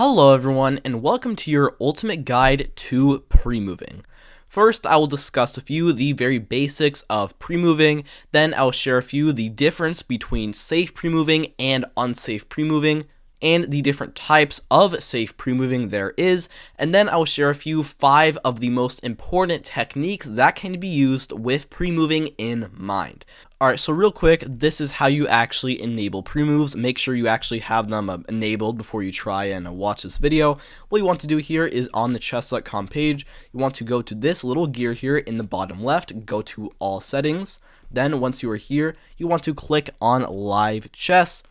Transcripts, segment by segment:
Hello everyone, and welcome to your ultimate guide to pre-moving. First, I will discuss a few of the very basics of pre-moving, then I'll share a few of the difference between safe pre-moving and unsafe pre-moving, and the different types of safe pre-moving there is, and then I'll share a few 5 of the most important techniques that can be used with pre-moving in mind. Alright, so real quick, this is how you actually enable pre-moves. Make sure you actually have them enabled before you try and watch this video. What you want to do here is on the chess.com page, you want to go to this little gear here in the bottom left, go to all settings. Then once you are here, you want to click on live chess.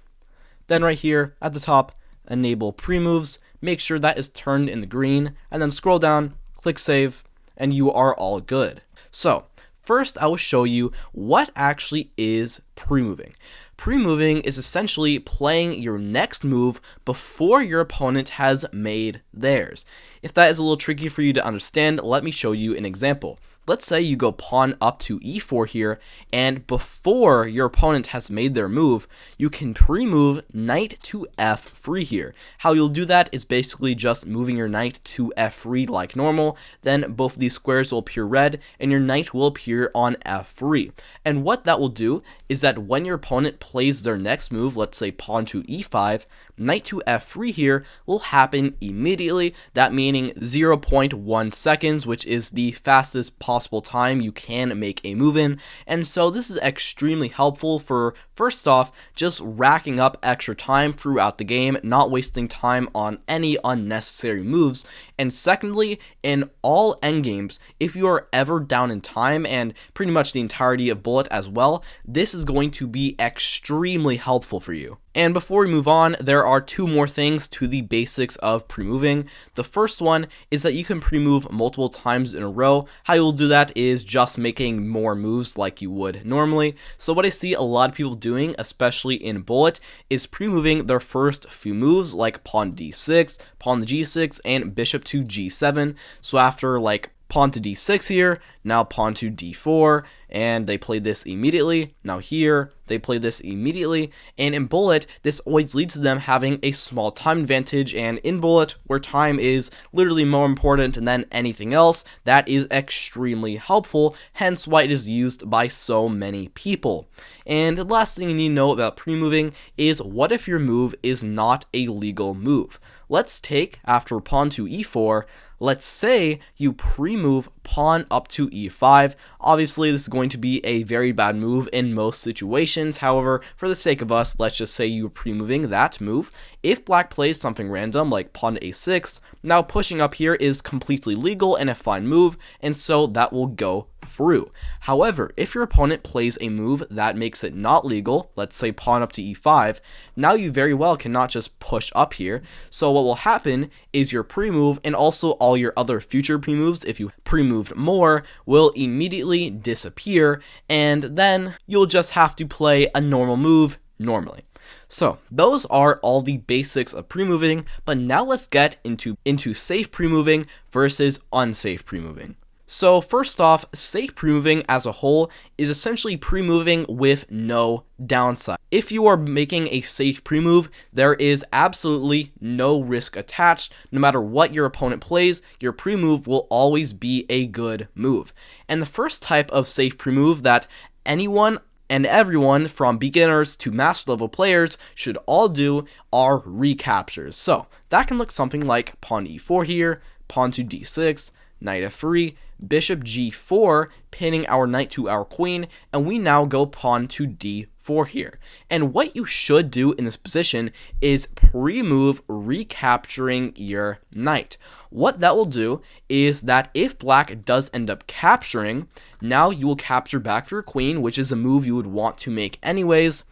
Then right here at the top, enable pre-moves, make sure that is turned in the green, and then scroll down, click save, and you are all good. So first I will show you what actually is pre-moving. Pre-moving is essentially playing your next move before your opponent has made theirs. If that is a little tricky for you to understand, let me show you an example. Let's say you go pawn up to e4 here, and before your opponent has made their move, you can pre-move knight to f3 here. How you'll do that is basically just moving your knight to f3 like normal, then both of these squares will appear red, and your knight will appear on f3. And what that will do is that when your opponent plays their next move, let's say pawn to e5, knight to f3 here will happen immediately, that meaning 0.1 seconds, which is the fastest possible time you can make a move in. And so this is extremely helpful for, first off, just racking up extra time throughout the game, not wasting time on any unnecessary moves. And secondly, in all endgames, if you are ever down in time, and pretty much the entirety of bullet as well, this is going to be extremely helpful for you. And before we move on, there are 2 more things to the basics of pre-moving. The first one is that you can pre-move multiple times in a row. How you'll do that is just making more moves like you would normally. So what I see a lot of people doing, especially in bullet, is pre-moving their first few moves like pawn d6, pawn to g6, and bishop to g7. So after like pawn to d6 here, now pawn to d4, and they play this immediately. Now here, they play this immediately, and in bullet, this always leads to them having a small time advantage, and in bullet, where time is literally more important than anything else, that is extremely helpful, hence why it is used by so many people. And the last thing you need to know about pre-moving is what if your move is not a legal move? Let's take, after pawn to e4, let's say you pre-move pawn up to e5. Obviously, this is going to be a very bad move in most situations. However, for the sake of us, let's just say you're pre-moving that move. If black plays something random like pawn to a6, now pushing up here is completely legal and a fine move, and so that will go through. However, if your opponent plays a move that makes it not legal, let's say pawn up to e5, now you very well cannot just push up here. So what will happen is your pre-move and also all your other future pre-moves, if you pre-moved more, will immediately disappear, and then you'll just have to play a normal move normally. So those are all the basics of pre-moving, but now let's get into safe pre-moving versus unsafe pre-moving. So first off, safe pre-moving as a whole is essentially pre-moving with no downside. If you are making a safe pre-move, there is absolutely no risk attached. No matter what your opponent plays, your pre-move will always be a good move. And the first type of safe pre-move that anyone and everyone from beginners to master level players should all do are recaptures. So that can look something like pawn e4 here, pawn to d6, knight f3, bishop g4, pinning our knight to our queen, and we now go pawn to d4 here. And what you should do in this position is pre-move recapturing your knight. What that will do is that if black does end up capturing, now you will capture back for your queen, which is a move you would want to make anyways.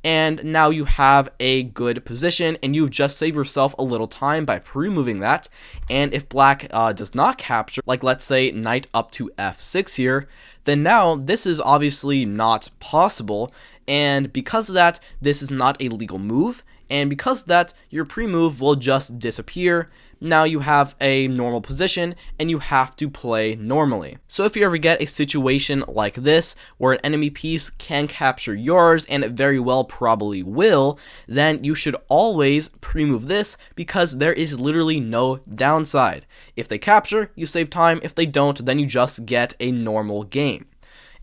And now you have a good position, and you've just saved yourself a little time by pre-moving that. And if black does not capture, like let's say knight up to f6 here, then now this is obviously not possible, and because of that, this is not a legal move, and because of that, your pre-move will just disappear. Now you have a normal position and you have to play normally. So if you ever get a situation like this where an enemy piece can capture yours, and it very well probably will, then you should always pre-move this because there is literally no downside. If they capture, you save time. If they don't, then you just get a normal game.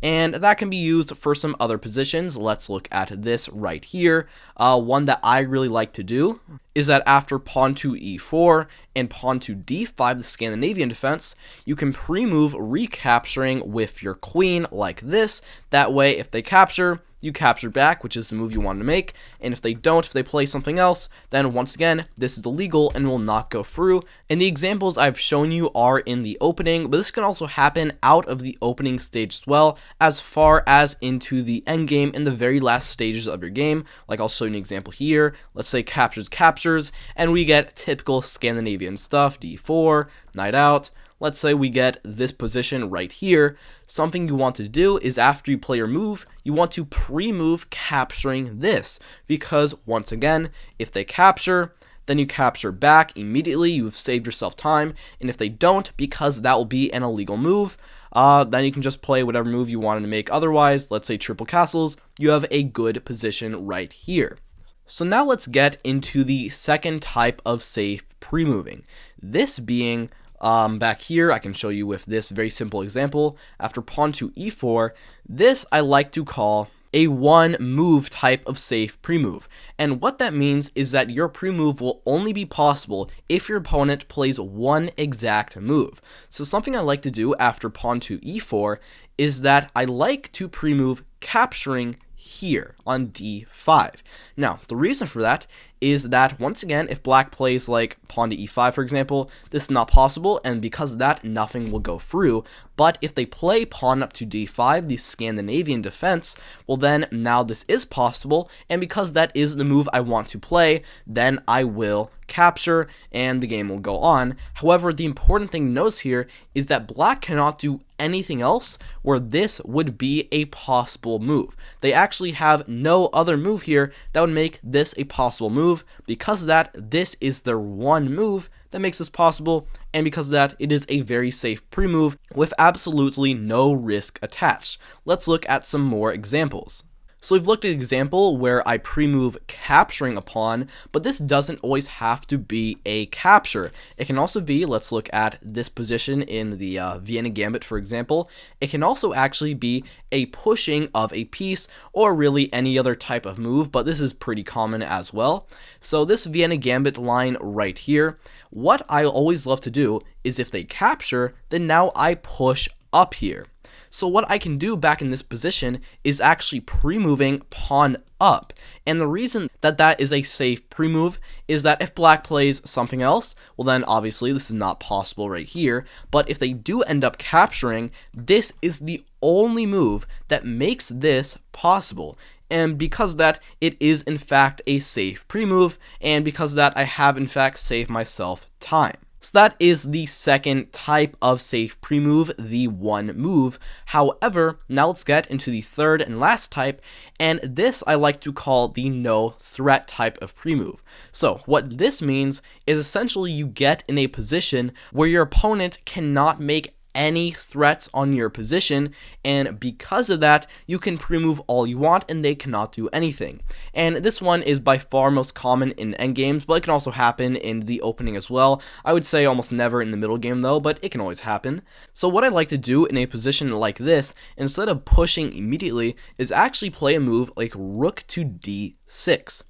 And that can be used for some other positions. Let's look at this right here. One that I really like to do is that after pawn to e4 and pawn to d5, the Scandinavian defense, you can pre-move recapturing with your queen like this. That way, if they capture, you capture back, which is the move you want to make, and if they don't, if they play something else, then once again, this is illegal and will not go through. And the examples I've shown you are in the opening, but this can also happen out of the opening stage as well, as far as into the end game in the very last stages of your game. Like I'll show you an example here. Let's say captures, and we get typical Scandinavian stuff, d4, knight out. Let's say we get this position right here. Something you want to do is after you play your move, you want to pre-move capturing this, because once again, if they capture, then you capture back immediately, you've saved yourself time, and if they don't, because that will be an illegal move, then you can just play whatever move you wanted to make otherwise. Let's say triple castles, you have a good position right here. So now let's get into the second type of safe pre-moving. This being back here, I can show you with this very simple example. After pawn to e4, this I like to call a one move type of safe pre-move. And what that means is that your pre-move will only be possible if your opponent plays one exact move. So something I like to do after pawn to e4 is that I like to pre-move capturing here on d5. Now, the reason for that is that, once again, if black plays like pawn to e5, for example, this is not possible, and because of that, nothing will go through. But if they play pawn up to d5, the Scandinavian defense, well then, now this is possible, and because that is the move I want to play, then I will capture, and the game will go on. However, the important thing to notice here is that black cannot do anything else where this would be a possible move. They actually have no other move here that would make this a possible move. Because of that, this is their one move that makes this possible, and because of that, it is a very safe pre-move with absolutely no risk attached. Let's look at some more examples. So we've looked at an example where I pre-move capturing a pawn, but this doesn't always have to be a capture. It can also be, let's look at this position in the Vienna Gambit, for example. It can also actually be a pushing of a piece, or really any other type of move, but this is pretty common as well. So this Vienna Gambit line right here, what I always love to do is if they capture, then now I push up here. So what I can do back in this position is actually pre-moving pawn up. And the reason that that is a safe pre-move is that if black plays something else, well then obviously this is not possible right here, but if they do end up capturing, this is the only move that makes this possible. And because of that, it is in fact a safe pre-move, and because of that, I have in fact saved myself time. So that is the second type of safe pre-move, the one move. However, now let's get into the third and last type, and this I like to call the no threat type of pre-move. So what this means is essentially you get in a position where your opponent cannot make any threats on your position, and because of that, you can pre-move all you want and they cannot do anything. And this one is by far most common in endgames, but it can also happen in the opening as well. I would say almost never in the middle game though, but it can always happen. So what I like to do in a position like this, instead of pushing immediately, is actually play a move like rook to d6.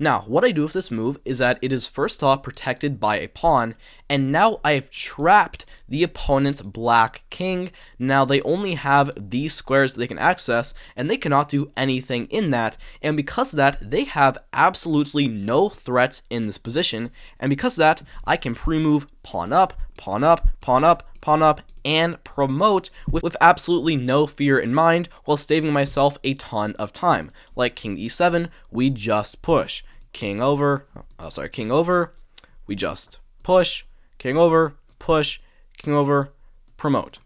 Now, what I do with this move is that it is first off protected by a pawn, and now I have trapped the opponent's black king. Now they only have these squares that they can access, and they cannot do anything in that, and because of that, they have absolutely no threats in this position, and because of that, I can pre-move pawn up, pawn up, pawn up, pawn up, and promote with absolutely no fear in mind, while saving myself a ton of time. Like king e7, we just push. King over, king over, we just push. King over, push, king over, promote.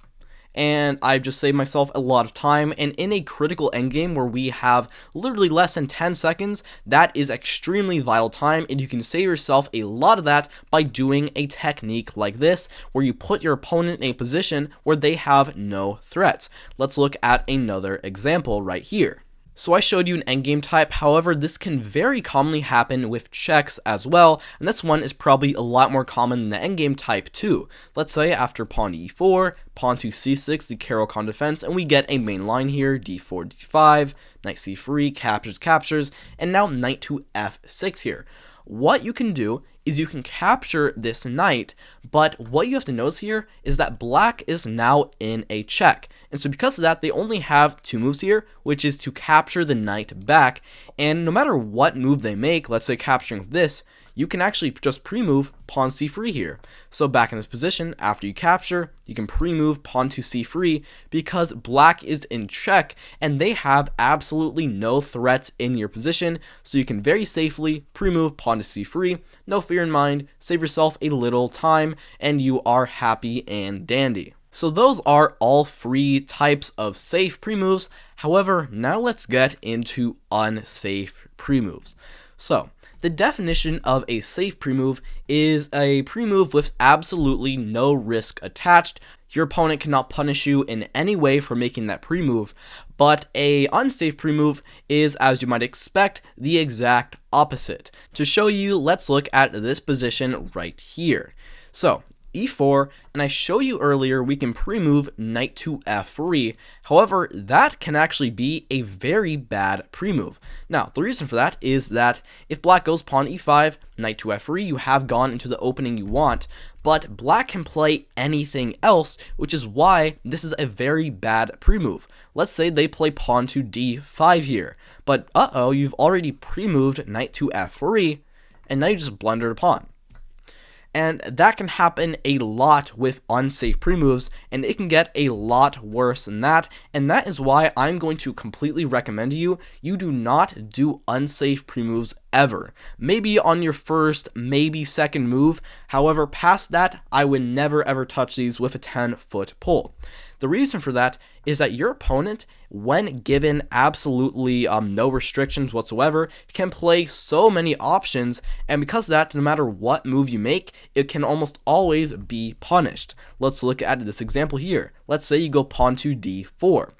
and I've just saved myself a lot of time. And in a critical endgame where we have literally less than 10 seconds, that is extremely vital time, and you can save yourself a lot of that by doing a technique like this, where you put your opponent in a position where they have no threats. Let's look at another example right here. So I showed you an endgame type, however this can very commonly happen with checks as well, and this one is probably a lot more common than the endgame type too. Let's say after pawn to e4, pawn to c6, the Caro-Kann defense, and we get a main line here, d4, d5, knight c3, captures, and now knight to f6 here. What you can do is you can capture this knight, but what you have to notice here is that black is now in a check. And so because of that, they only have two moves here, which is to capture the knight back. And no matter what move they make, let's say capturing this, you can actually just pre-move pawn c3 here. So back in this position, after you capture, you can pre-move pawn to c3 because black is in check and they have absolutely no threats in your position. So you can very safely pre-move pawn to c3, no fear in mind, save yourself a little time, and you are happy and dandy. So those are all three types of safe pre-moves. However, now let's get into unsafe pre-moves. So the definition of a safe pre-move is a pre-move with absolutely no risk attached. Your opponent cannot punish you in any way for making that pre-move, but a unsafe pre-move is, as you might expect, the exact opposite. To show you, let's look at this position right here. So e4, and I showed you earlier we can pre-move knight to f3. However, that can actually be a very bad pre-move. Now, the reason for that is that if black goes pawn e5, knight to f3, you have gone into the opening you want, but black can play anything else, which is why this is a very bad pre-move. Let's say they play pawn to d5 here, but you've already pre-moved knight to f3, and now you just blundered a pawn. And that can happen a lot with unsafe pre-moves, and it can get a lot worse than that, and that is why I'm going to completely recommend to you do not do unsafe pre-moves ever. Maybe on your first, maybe second move, however past that, I would never ever touch these with a 10-foot pole. The reason for that is that your opponent, when given absolutely no restrictions whatsoever, can play so many options, and because of that, no matter what move you make, it can almost always be punished. Let's look at this example here. Let's say you go pawn to d4.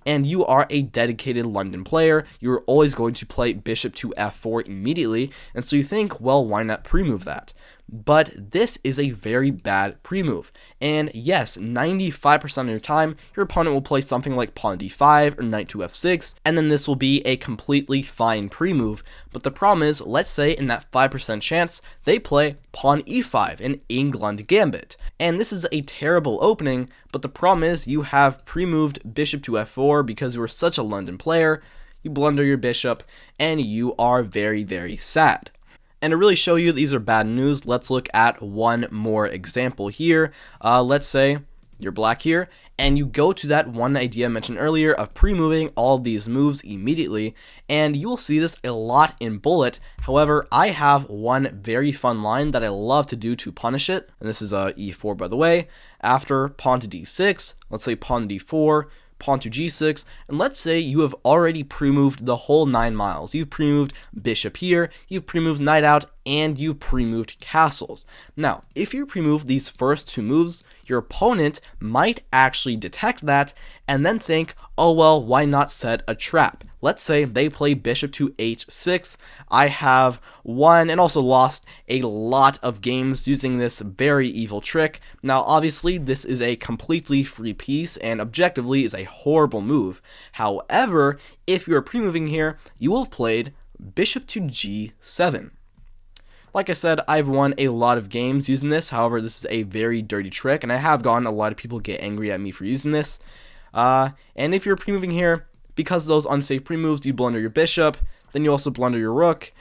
And you are a dedicated London player, you're always going to play bishop to f4 immediately, and so you think, well, why not pre-move that? But this is a very bad pre-move, and yes, 95% of your time, your opponent will play something like pawn d5 or knight to f6, and then this will be a completely fine pre-move. But the problem is, let's say in that 5% chance, they play pawn e5, an England gambit, and this is a terrible opening, but the problem is you have pre-moved bishop to f4 because you were such a London player, you blunder your bishop, and you are very, very sad. And to really show you these are bad news, let's look at one more example here. Let's say you're black here, and you go to that one idea I mentioned earlier of pre-moving all of these moves immediately, and you will see this a lot in Bullet. However, I have one very fun line that I love to do to punish it, and this is e4 by the way. After pawn to d6, let's say pawn to d4, pawn to g6, and let's say you have already pre-moved the whole 9 miles. You've pre-moved bishop here, you've pre-moved knight out, and you've pre-moved castles. Now, if you pre-move these first two moves, your opponent might actually detect that and then think, oh well, why not set a trap? Let's say they play bishop to h6. I have won and also lost a lot of games using this very evil trick. Now, obviously, this is a completely free piece and objectively is a horrible move. However, if you're pre-moving here, you will have played bishop to g7. Like I said, I've won a lot of games using this. However, this is a very dirty trick, and I have gotten a lot of people get angry at me for using this. And if you're pre-moving here, because of those unsafe pre-moves, you blunder your bishop, then you also blunder your rook.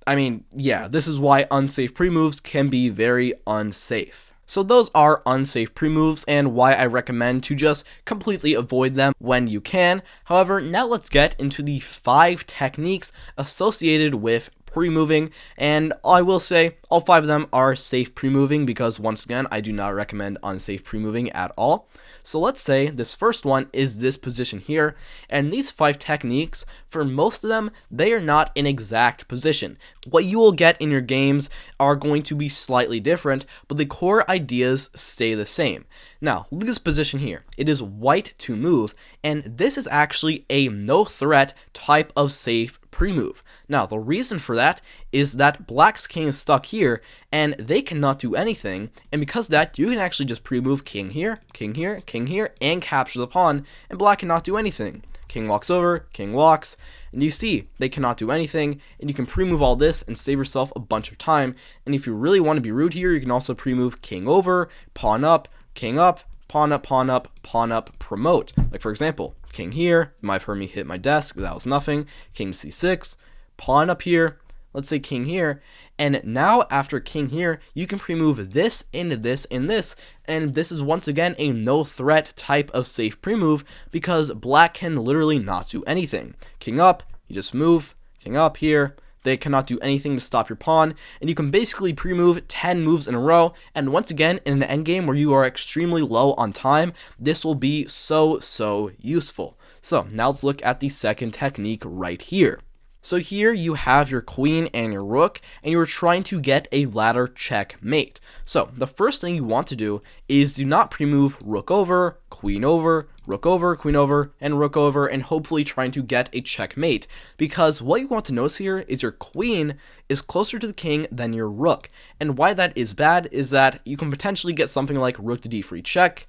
I mean, yeah, this is why unsafe pre-moves can be very unsafe. So those are unsafe pre-moves and why I recommend to just completely avoid them when you can. However, now let's get into the 5 techniques associated with Premoving, and I will say all 5 of them are safe Premoving because, once again, I do not recommend unsafe Premoving at all. So let's say this first one is this position here, and these 5 techniques, for most of them, they are not an exact position. What you will get in your games are going to be slightly different, but the core ideas stay the same. Now, look at this position here. It is white to move, and this is actually a no threat type of safe Premove. Now, the reason for that is that black's king is stuck here, and they cannot do anything, and because of that, you can actually just Premove king here, king here, king here, and capture the pawn, and black cannot do anything. King walks over, king walks, and you see, they cannot do anything, and you can Premove all this and save yourself a bunch of time, and if you really want to be rude here, you can also Premove king over, pawn up, king up, pawn up, pawn up, pawn up, promote. Like, for example, king here, you might have heard me hit my desk, that was nothing, king c6, pawn up here, let's say king here, and now after king here, you can Premove this into this and this, and this is once again a no threat type of safe Premove because black can literally not do anything. King up, you just move, king up here, they cannot do anything to stop your pawn, and you can basically Premove 10 moves in a row, and once again, in an endgame where you are extremely low on time, this will be so useful. So now let's look at the second technique right here. So here you have your queen and your rook, and you're trying to get a ladder checkmate. So the first thing you want to do is do not Premove rook over, queen over, rook over, queen over, and rook over, and hopefully trying to get a checkmate. Because what you want to notice here is your queen is closer to the king than your rook. And why that is bad is that you can potentially get something like rook to d3 check,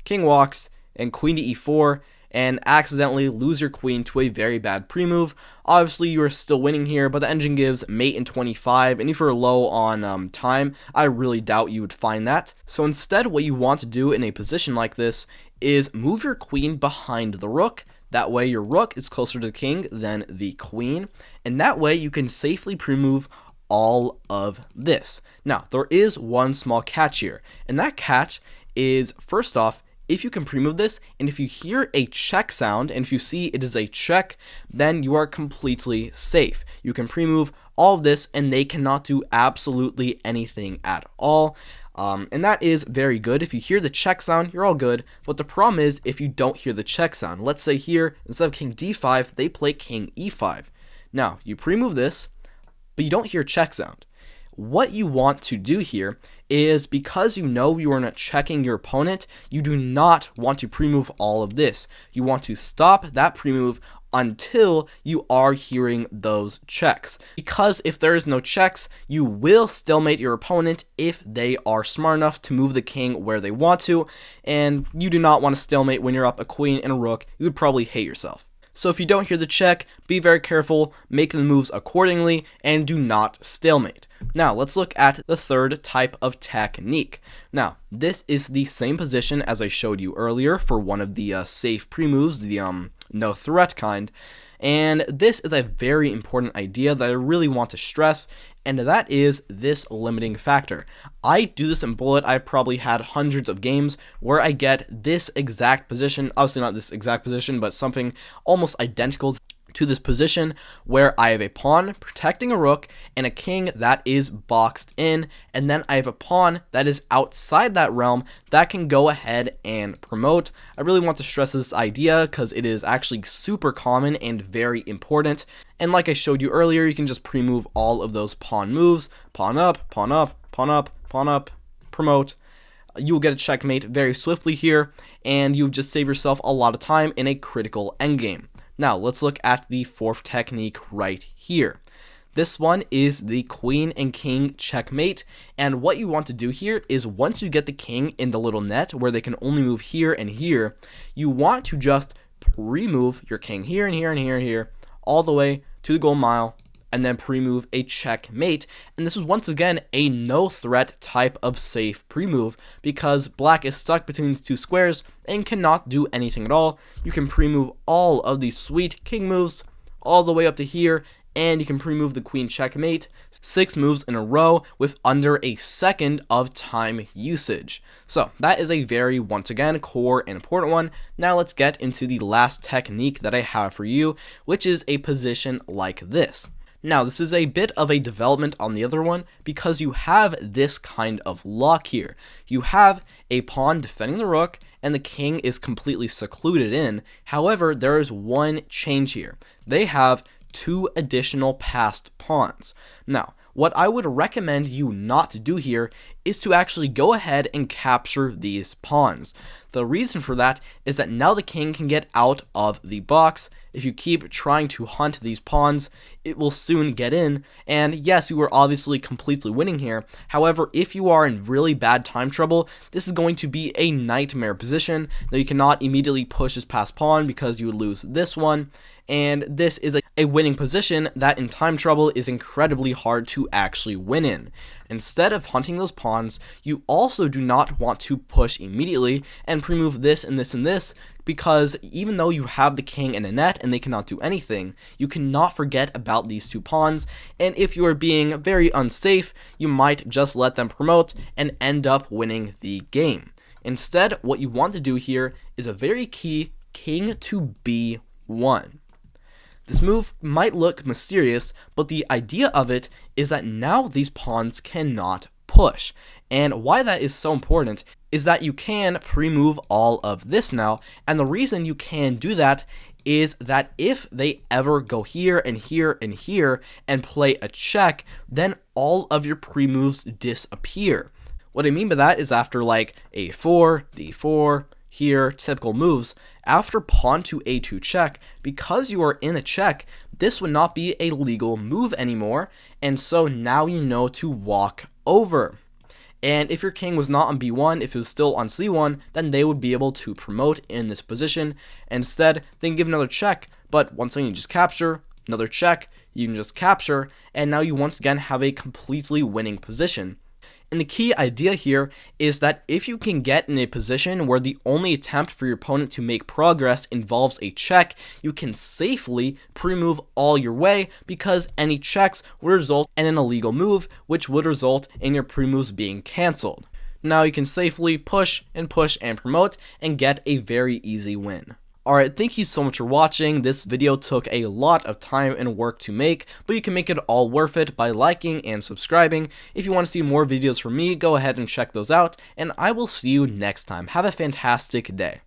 king walks, and queen to e4, and accidentally lose your queen to a very bad Premove. Obviously, you are still winning here, but the engine gives mate in 25, and if you're low on time, I really doubt you would find that. So instead, what you want to do in a position like this is move your queen behind the rook. That way, your rook is closer to the king than the queen, and that way you can safely Premove all of this. Now, there is one small catch here, and that catch is, first off, if you can Premove this, and if you hear a check sound, and if you see it is a check, then you are completely safe. You can Premove all of this, and they cannot do absolutely anything at all. And that is very good. If you hear the check sound, you're all good. But the problem is if you don't hear the check sound. Let's say here, instead of king d5, they play king e5. Now, you Premove this, but you don't hear check sound. What you want to do here is, because you know you are not checking your opponent, you do not want to Premove all of this. You want to stop that Premove until you are hearing those checks. Because if there is no checks, you will stalemate your opponent if they are smart enough to move the king where they want to, and you do not want to stalemate when you're up a queen and a rook. You would probably hate yourself. So if you don't hear the check, be very careful, make the moves accordingly, and do not stalemate. Now, let's look at the third type of technique. Now, this is the same position as I showed you earlier for one of the safe Premoves, the no threat kind. And this is a very important idea that I really want to stress, and that is this limiting factor. I do this in Bullet. I've probably had hundreds of games where I get this exact position, obviously not this exact position, but something almost identical to this position where I have a pawn protecting a rook and a king that is boxed in, and then I have a pawn that is outside that realm that can go ahead and promote. I really want to stress this idea because it is actually super common and very important. And like I showed you earlier, you can just Premove all of those pawn moves, pawn up, pawn up, pawn up, pawn up, promote. You will get a checkmate very swiftly here, and you've just saved yourself a lot of time in a critical endgame. Now, let's look at the fourth technique right here. This one is the queen and king checkmate, and what you want to do here is once you get the king in the little net where they can only move here and here, you want to just Premove your king here and here and here and here, all the way to the goal mile, and then Premove a checkmate. And this is once again a no threat type of safe Premove because black is stuck between these two squares and cannot do anything at all. You can Premove all of these sweet king moves all the way up to here, and you can Premove the queen checkmate 6 moves in a row with under a second of time usage. So that is a very, once again, core and important one. Now let's get into the last technique that I have for you, which is a position like this. Now, this is a bit of a development on the other one because you have this kind of lock here. You have a pawn defending the rook, and the king is completely secluded in. However, there is one change here. They have 2 additional passed pawns. Now, what I would recommend you not to do here is to actually go ahead and capture these pawns. The reason for that is that now the king can get out of the box. If you keep trying to hunt these pawns, it will soon get in, and yes, you are obviously completely winning here. However, if you are in really bad time trouble, this is going to be a nightmare position. Now, you cannot immediately push this passed pawn because you would lose this one, and this is a winning position that in time trouble is incredibly hard to actually win in. Instead of hunting those pawns, you also do not want to push immediately and pre-move this and this and this, because even though you have the king and a net and they cannot do anything, you cannot forget about these 2 pawns, and if you are being very unsafe, you might just let them promote and end up winning the game. Instead, what you want to do here is a very key king to b1. This move might look mysterious, but the idea of it is that now these pawns cannot push. And why that is so important is that you can pre-move all of this now, and the reason you can do that is that if they ever go here and here and here and play a check, then all of your pre-moves disappear. What I mean by that is after like a4, d4, here, typical moves, after pawn to a2 check, because you are in a check, this would not be a legal move anymore, and so now you know to walk over. And if your king was not on b1, if it was still on c1, then they would be able to promote in this position. Instead, they can give another check, but once again you just capture, another check, you can just capture, and now you once again have a completely winning position. And the key idea here is that if you can get in a position where the only attempt for your opponent to make progress involves a check, you can safely pre-move all your way, because any checks would result in an illegal move, which would result in your pre-moves being cancelled. Now you can safely push and promote and get a very easy win. Alright, thank you so much for watching. This video took a lot of time and work to make, but you can make it all worth it by liking and subscribing. If you want to see more videos from me, go ahead and check those out, and I will see you next time. Have a fantastic day.